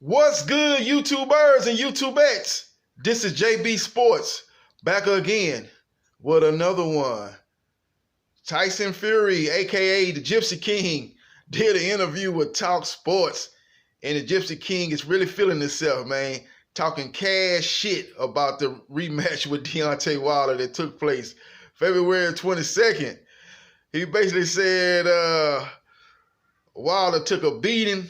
What's good, YouTubers and YouTubettes? This is JB Sports back again with another one. Tyson Fury, aka the Gypsy King, did an interview with Talk Sports, and the Gypsy King is really feeling himself, man. Talking cash shit about the rematch with Deontay Wilder that took place February 22nd. He basically said Wilder took a beating.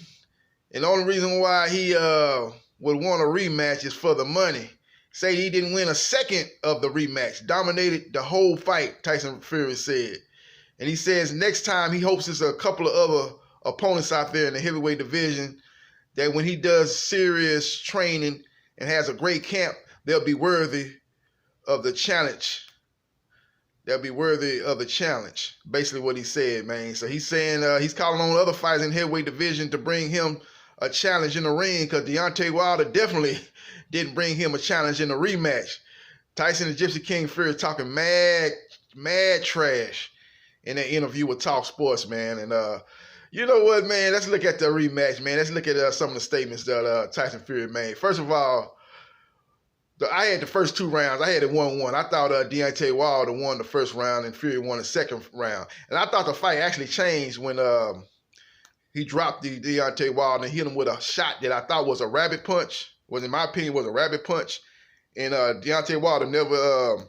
And the only reason why he would want a rematch is for the money. Say he didn't win a second of the rematch. Dominated the whole fight, Tyson Fury said. And he says next time he hopes there's a couple of other opponents out there in the heavyweight division that when he does serious training and has a great camp, they'll be worthy of the challenge. They'll be worthy of the challenge. Basically what he said, man. So he's saying he's calling on other fighters in the heavyweight division to bring him a challenge in the ring because Deontay Wilder definitely didn't bring him a challenge in the rematch. Tyson and Gypsy King Fury talking mad trash in that interview with Talk Sports, man. And you know what, man? Let's look at the rematch, man. Let's look at some of the statements that Tyson Fury made. First of all, I had the first two rounds. I had it 1-1. I thought Deontay Wilder won the first round and Fury won the second round. And I thought the fight actually changed when he dropped Deontay Wilder and hit him with a shot that I thought was a rabbit punch. In my opinion, was a rabbit punch. And Deontay Wilder never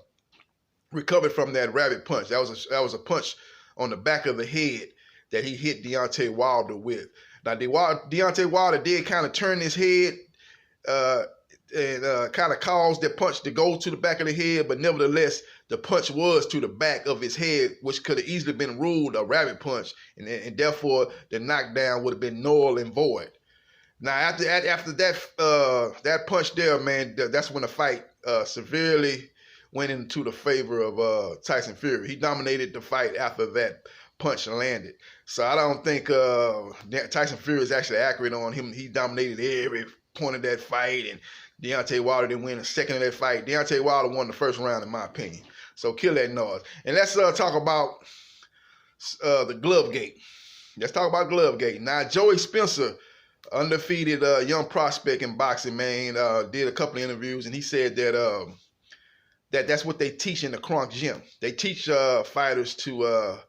recovered from that rabbit punch. That was a punch on the back of the head that he hit Deontay Wilder with. Now, Deontay Wilder did kind of turn his head and kind of caused that punch to go to the back of the head, but nevertheless, the punch was to the back of his head, which could have easily been ruled a rabbit punch, and therefore the knockdown would have been null and void. Now, after that punch there, man, that's when the fight severely went into the favor of Tyson Fury. He dominated the fight after that punch landed. So I don't think Tyson Fury is actually accurate on him. He dominated every point of that fight, and Deontay Wilder didn't win a second of that fight. Deontay Wilder won the first round, in my opinion. So kill that noise. And let's talk about the glove gate. Let's talk about glove gate. Now, Joey Spencer, undefeated young prospect in boxing, man, did a couple of interviews, and he said that that's what they teach in the Kronk gym. They teach fighters to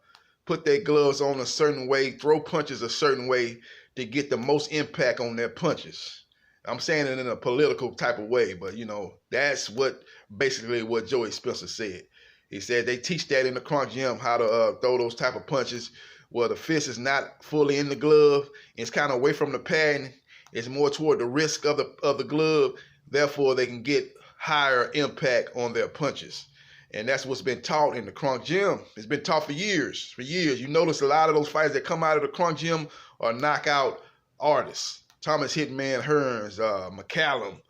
put their gloves on a certain way, throw punches a certain way to get the most impact on their punches. I'm saying it in a political type of way, but, you know, that's basically what Joey Spencer said. He said they teach that in the Kronk gym, how to throw those type of punches where the fist is not fully in the glove. It's kind of away from the pad. It's more toward the wrist of the glove. Therefore, they can get higher impact on their punches. And that's what's been taught in the Kronk gym. It's been taught for years. For years. You notice a lot of those fighters that come out of the Kronk gym are knockout artists. Thomas Hitman Hearns, McCallum,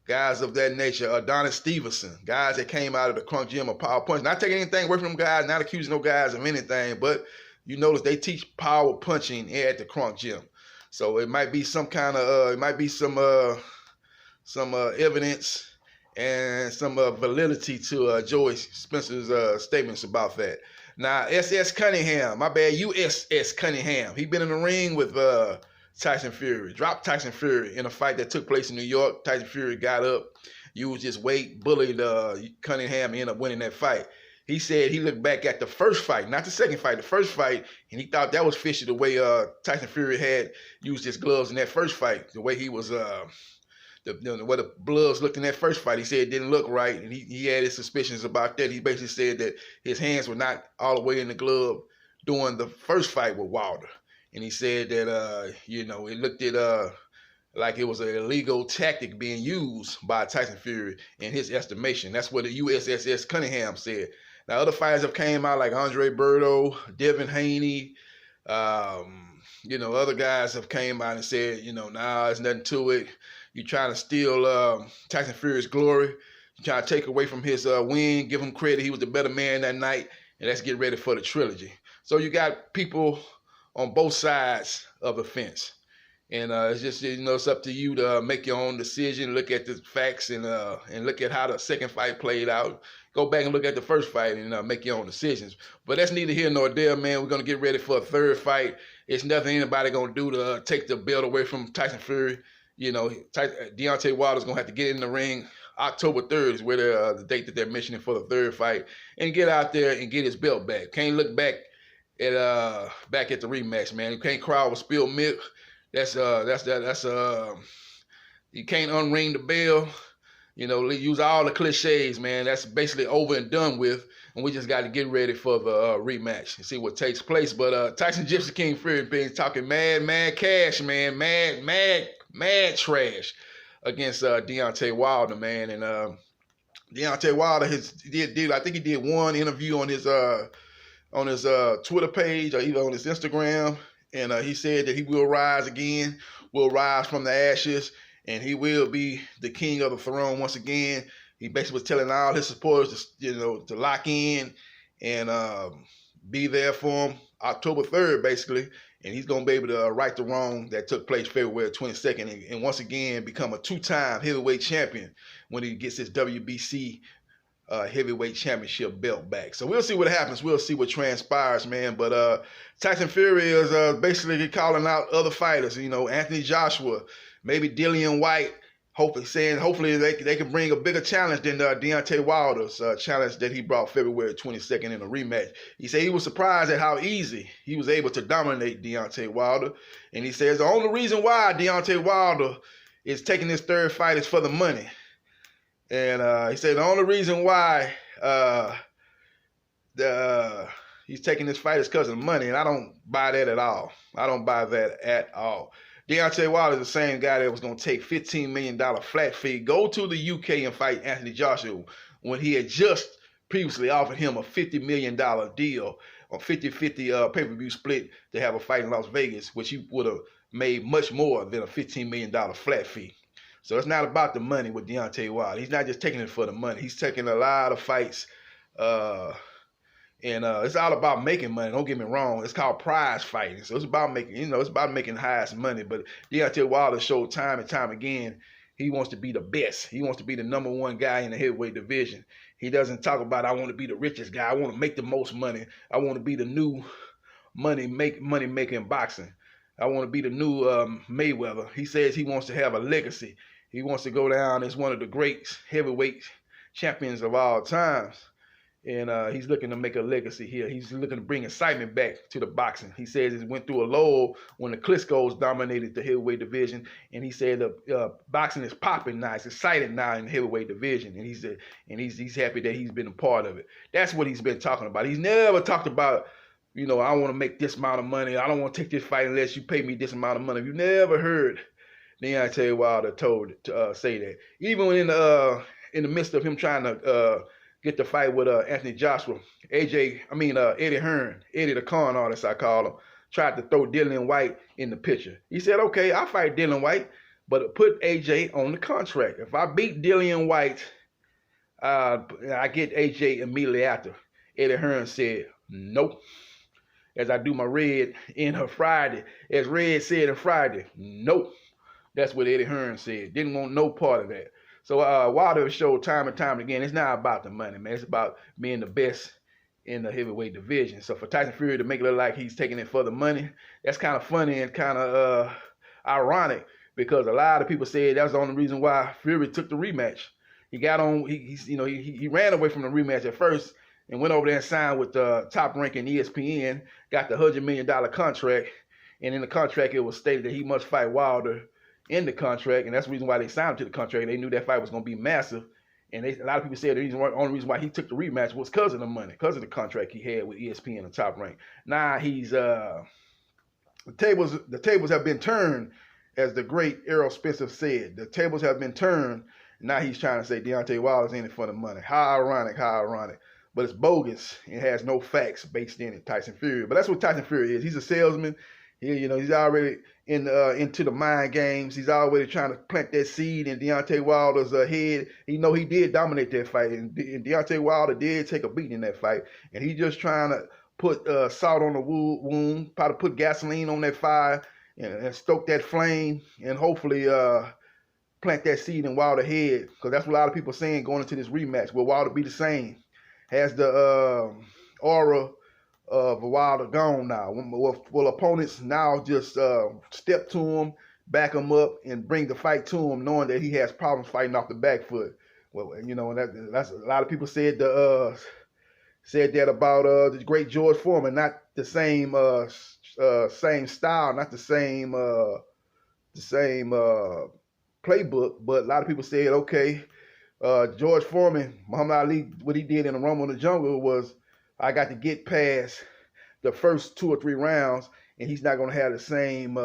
guys of that nature, Adonis Stevenson, guys that came out of the Kronk gym of power punch. Not taking anything away from them guys, not accusing no guys of anything, but you notice they teach power punching at the Kronk gym. So it might be some kind of, some evidence and some validity to Joey Spencer's statements about that. Now, SS Cunningham, USS Cunningham, he been in the ring with Tyson Fury, dropped Tyson Fury in a fight that took place in New York. Tyson Fury got up, used his weight, bullied Cunningham, and ended up winning that fight. He said he looked back at the first fight, not the second fight, the first fight, and he thought that was fishy the way Tyson Fury had used his gloves in that first fight, the way he was, the way the gloves looked in that first fight. He said it didn't look right, and he had his suspicions about that. He basically said that his hands were not all the way in the glove during the first fight with Wilder. And he said that, you know, it looked at like it was an illegal tactic being used by Tyson Fury in his estimation. That's what the USS Cunningham said. Now, other fighters have came out like Andre Berto, Devin Haney, you know, other guys have came out and said, you know, nah, there's nothing to it. You're trying to steal Tyson Fury's glory. You're trying to take away from his win, give him credit. He was the better man that night, and let's get ready for the trilogy. So you got people on both sides of the fence. And it's just, you know, it's up to you to make your own decision, look at the facts and look at how the second fight played out. Go back and look at the first fight and make your own decisions. But that's neither here nor there, man. We're going to get ready for a third fight. It's nothing anybody going to do to take the belt away from Tyson Fury. you know, Deontay Wilder's going to have to get in the ring. October 3rd is where the date that they're mentioning for the third fight, and get out there and get his belt back. Can't look back at the rematch, man. You can't cry over spilled milk. That's you can't unring the bell. You know, use all the cliches, man. That's basically over and done with, and we just got to get ready for the rematch and see what takes place. But Tyson Gypsy King Fury been talking mad cash, man, mad trash against Deontay Wilder, man. And Deontay Wilder I think he did one interview on his Twitter page or even on his Instagram, and he said that he will rise again, will rise from the ashes, and he will be the king of the throne once again. He basically was telling all his supporters to lock in and be there for him October 3rd, basically. And he's going to be able to right the wrong that took place February 22nd and once again become a two-time heavyweight champion when he gets his WBC heavyweight championship belt back. So we'll see what happens. We'll see what transpires, man. But Tyson Fury is basically calling out other fighters, Anthony Joshua, maybe Dillian White, hopefully they can bring a bigger challenge than Deontay Wilder's challenge that he brought February 22nd in a rematch. He said he was surprised at how easy he was able to dominate Deontay Wilder. And he says the only reason why Deontay Wilder is taking this third fight is for the money. And he said the only reason why he's taking this fight is because of money. And I don't buy that at all. I don't buy that at all. Deontay Wilder is the same guy that was going to take $15 million flat fee, go to the UK and fight Anthony Joshua when he had just previously offered him a $50 million deal on 50-50 pay-per-view split to have a fight in Las Vegas, which he would have made much more than a $15 million flat fee. So it's not about the money with Deontay Wilder. He's not just taking it for the money. He's taking a lot of fights, and it's all about making money. Don't get me wrong. It's called prize fighting. So it's about making, it's about making the highest money. But Deontay Wilder showed time and time again he wants to be the best. He wants to be the number one guy in the heavyweight division. He doesn't talk about, I want to be the richest guy. I want to make the most money. I want to be the new money making boxing. I want to be the new Mayweather. He says he wants to have a legacy. He wants to go down as one of the great heavyweight champions of all times. And he's looking to make a legacy here. He's looking to bring excitement back to the boxing. He says it went through a lull when the Klitschko's dominated the heavyweight division. And he said the boxing is popping now. It's exciting now in the heavyweight division. And he said, and he's happy that he's been a part of it. That's what he's been talking about. He's never talked about, I want to make this amount of money. I don't want to take this fight unless you pay me this amount of money. You've never heard Deontay Wilder say that. Even in the midst of him trying to get the fight with Anthony Joshua, Eddie Hearn, Eddie the con artist I call him, tried to throw Dillian White in the picture. He said, okay, I'll fight Dillian White, but put AJ on the contract. If I beat Dillian White, I get AJ immediately after. Eddie Hearn said, nope. As I do my Red in her Friday, as Red said in Friday, nope. That's what Eddie Hearn said. Didn't want no part of that. So Wilder showed time and time again, it's not about the money, man. It's about being the best in the heavyweight division. So for Tyson Fury to make it look like he's taking it for the money, that's kind of funny and kind of ironic, because a lot of people said that was the only reason why Fury took the rematch. He got on, he ran away from the rematch at first and went over there and signed with the top-ranking ESPN, got the $100 million contract, and in the contract it was stated that he must fight Wilder in the contract, and that's the reason why they signed him to the contract. They knew that fight was going to be massive, and a lot of people said the only reason why he took the rematch was because of the money, because of the contract he had with ESPN and Top Rank. Now he's the tables have been turned, as the great Errol Spencer said. The tables have been turned. Now he's trying to say Deontay Wilder's in it for the money. How ironic, how ironic. But it's bogus. It has no facts based in it, Tyson Fury. But that's what Tyson Fury is. He's a salesman. He's already into the mind games. He's already trying to plant that seed in Deontay Wilder's head. He did dominate that fight, and Deontay Wilder did take a beating in that fight. And he's just trying to put salt on the wound, probably put gasoline on that fire, and stoke that flame, and hopefully plant that seed in Wilder's head, because that's what a lot of people are saying going into this rematch. Will Wilder be the same? Has the aura of Wilder gone now? Will opponents now just step to him, back him up and bring the fight to him, knowing that he has problems fighting off the back foot. Well, you know, and that's a lot of people said that about the great George Foreman, not the same style, not the same playbook, but a lot of people said, okay, George Foreman, Muhammad Ali, what he did in the Rumble in the Jungle was, I got to get past the first 2 or 3 rounds, and he's not going to have the same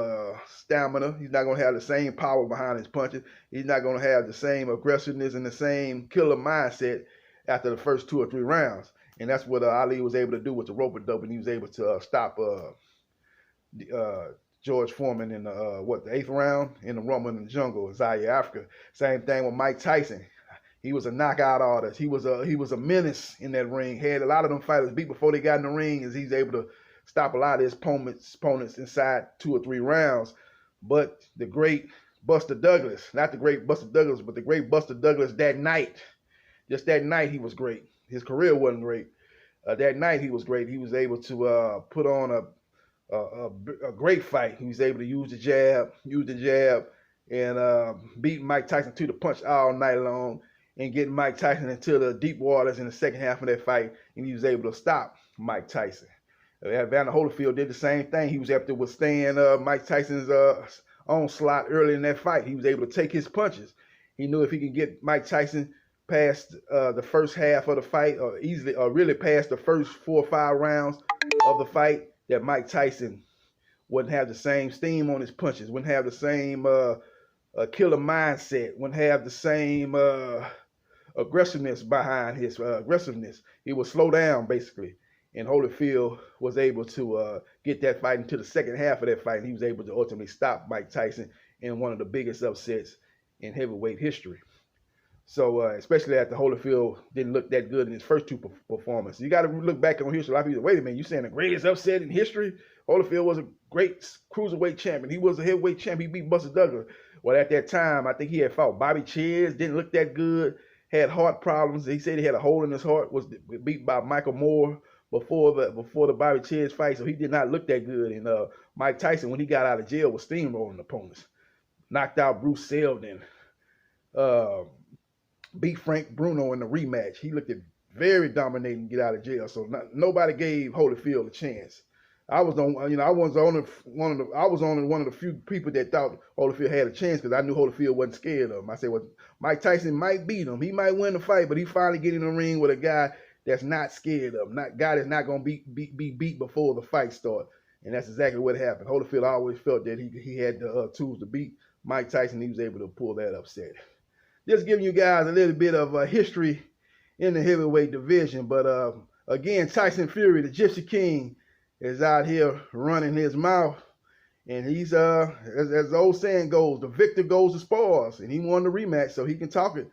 stamina. He's not going to have the same power behind his punches. He's not going to have the same aggressiveness and the same killer mindset after the first 2 or 3 rounds. And that's what Ali was able to do with the rope-a-dope, and he was able to stop George Foreman in the 8th round in the Rumble in the Jungle, Zaire, Africa. Same thing with Mike Tyson. He was a knockout artist. He was a menace in that ring. Had a lot of them fighters beat before they got in the ring, as he's able to stop a lot of his opponents inside 2 or 3 rounds. But the great Buster Douglas, not the great Buster Douglas, but the great Buster Douglas that night, just that night he was great. His career wasn't great. That night he was great. He was able to put on a great fight. He was able to use the jab, and beat Mike Tyson to the punch all night long, and get Mike Tyson into the deep waters in the second half of that fight, and he was able to stop Mike Tyson. Evander Holyfield did the same thing. He was able to withstand Mike Tyson's onslaught early in that fight. He was able to take his punches. He knew if he could get Mike Tyson past the first half of the fight, or really past the first 4 or 5 rounds of the fight, that Mike Tyson wouldn't have the same steam on his punches, wouldn't have the same killer mindset, wouldn't have the same aggressiveness behind his aggressiveness. He would slow down, basically. And Holyfield was able to get that fight into the second half of that fight, and he was able to ultimately stop Mike Tyson in one of the biggest upsets in heavyweight history. So, especially after Holyfield didn't look that good in his first 2 performances. You got to look back on history. A lot of people say, wait a minute, you saying the greatest upset in history? Holyfield was a great cruiserweight champion. He was a heavyweight champion. He beat Buster Douglas. Well, at that time, I think he had fought Bobby Cheers, didn't look that good, had heart problems. He said he had a hole in his heart, was beat by Michael Moore before the Bobby Cheers fight, so he did not look that good. And Mike Tyson, when he got out of jail, was steamrolling opponents. Knocked out Bruce Seldon. Beat Frank Bruno in the rematch. He looked very dominating to get out of jail, so nobody gave Holyfield a chance. I was only one of the few people that thought Holyfield had a chance, because I knew Holyfield wasn't scared of him. I said, well, Mike Tyson might beat him. He might win the fight, but he finally get in the ring with a guy that's not scared of him, guy that's not going to be beat before the fight starts. And that's exactly what happened. Holyfield always felt that he had the tools to beat Mike Tyson. He was able to pull that upset. Just giving you guys a little bit of history in the heavyweight division. But again, Tyson Fury, the Gypsy King, is out here running his mouth. And he's, as the old saying goes, the victor goes to spoils. And he won the rematch, so he can talk it.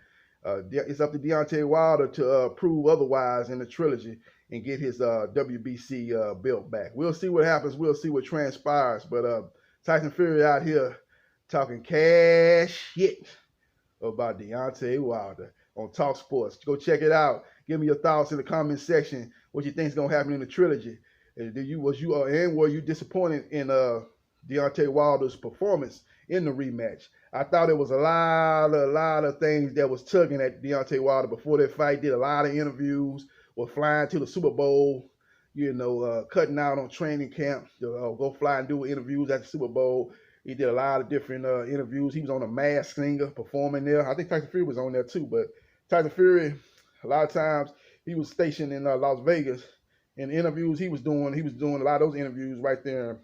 It's up to Deontay Wilder to prove otherwise in the trilogy and get his WBC belt back. We'll see what happens. We'll see what transpires. But Tyson Fury out here talking cash shit about Deontay Wilder on Talk Sports. Go check it out. Give me your thoughts in the comment section. What you think is gonna happen in the trilogy? Were you disappointed in Deontay Wilder's performance in the rematch? I thought it was a lot of things that was tugging at Deontay Wilder before that fight. Did a lot of interviews. Was flying to the Super Bowl. Cutting out on training camp to go fly and do interviews at the Super Bowl. He did a lot of different interviews. He was on a Masked Singer performing there. I think Tyson Fury was on there too, but Tyson Fury, a lot of times he was stationed in Las Vegas. In interviews he was doing a lot of those interviews right there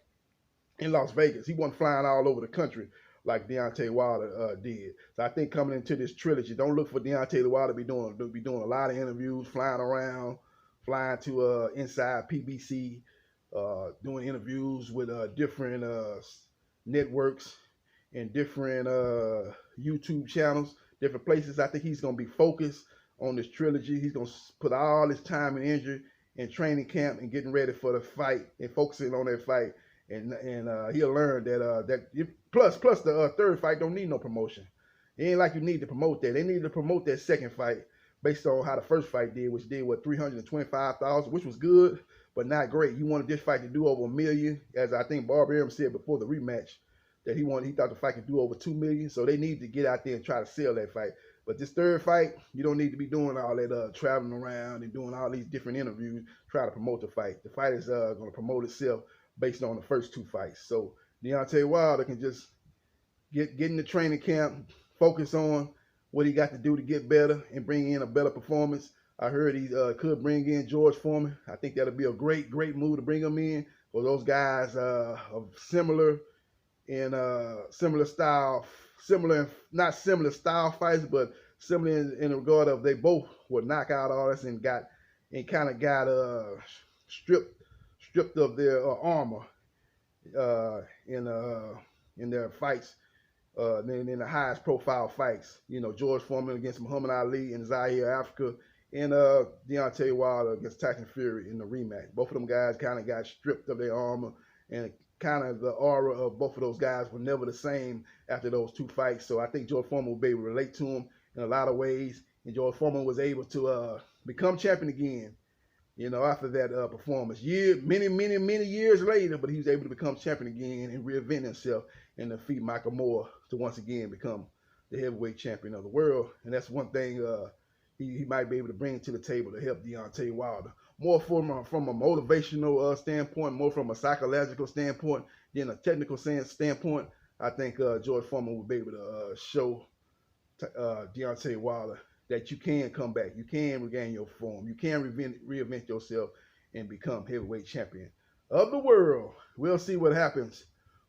in Las Vegas. He wasn't flying all over the country like Deontay Wilder did. So I think coming into this trilogy, don't look for Deontay Wilder to be doing a lot of interviews, flying around, flying to inside PBC, doing interviews with different networks and different YouTube channels, different places. I think he's going to be focused on this trilogy. He's going to put all his time and energy in training camp and getting ready for the fight and focusing on that fight. And he'll learn that plus the third fight don't need no promotion. It ain't like you need to promote that. They need to promote that second fight based on how the first fight did, which did 325,000, which was good, but not great. You wanted this fight to do over $1 million, as I think Barbara Arum said before the rematch. that he thought the fight could do over $2 million. So they need to get out there and try to sell that fight. But this third fight, you don't need to be doing all that traveling around and doing all these different interviews, trying to promote the fight. The fight is going to promote itself based on the first 2 fights. So Deontay Wilder can just get in the training camp, focus on what he got to do to get better and bring in a better performance. I heard he could bring in George Foreman. I think that'll be a great move to bring him in. For those guys of similar style, not similar style fights, but similar in the regard of they both were knockout artists and kind of got stripped of their armor in their fights. In the highest profile fights, George Foreman against Muhammad Ali in Zaire, Africa, and Deontay Wilder against Tyson Fury in the rematch. Both of them guys kind of got stripped of their armor, and kind of the aura of both of those guys were never the same after those 2 fights. So I think George Foreman will be able to relate to him in a lot of ways, and George Foreman was able to become champion again, after that performance. Many years later, but he was able to become champion again and reinvent himself and defeat Michael Moore to once again become the heavyweight champion of the world. And that's one thing he might be able to bring to the table to help Deontay Wilder. More from a motivational standpoint, more from a psychological standpoint than a technical standpoint. I think George Foreman will be able to show Deontay Wilder that you can come back, you can regain your form, you can reinvent yourself and become heavyweight champion of the world. We'll see what happens.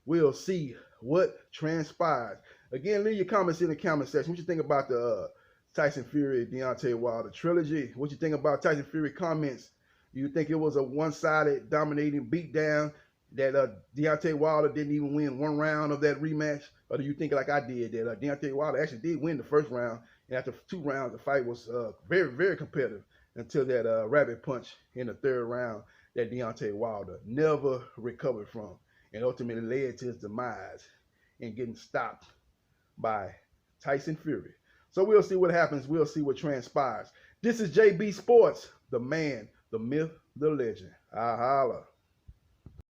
We'll see what transpires. Again, leave your comments in the comment section. What you think about the Tyson Fury, Deontay Wilder trilogy? What you think about Tyson Fury comments? Do you think it was a one-sided dominating beatdown that Deontay Wilder didn't even win 1 round of that rematch? Or do you think, like I did, that Deontay Wilder actually did win the first round, and after 2 rounds, the fight was very, very competitive until that rabbit punch in the 3rd round that Deontay Wilder never recovered from and ultimately led to his demise and getting stopped by Tyson Fury. So we'll see what happens. We'll see what transpires. This is JB Sports, the man, the myth, the legend. I holla.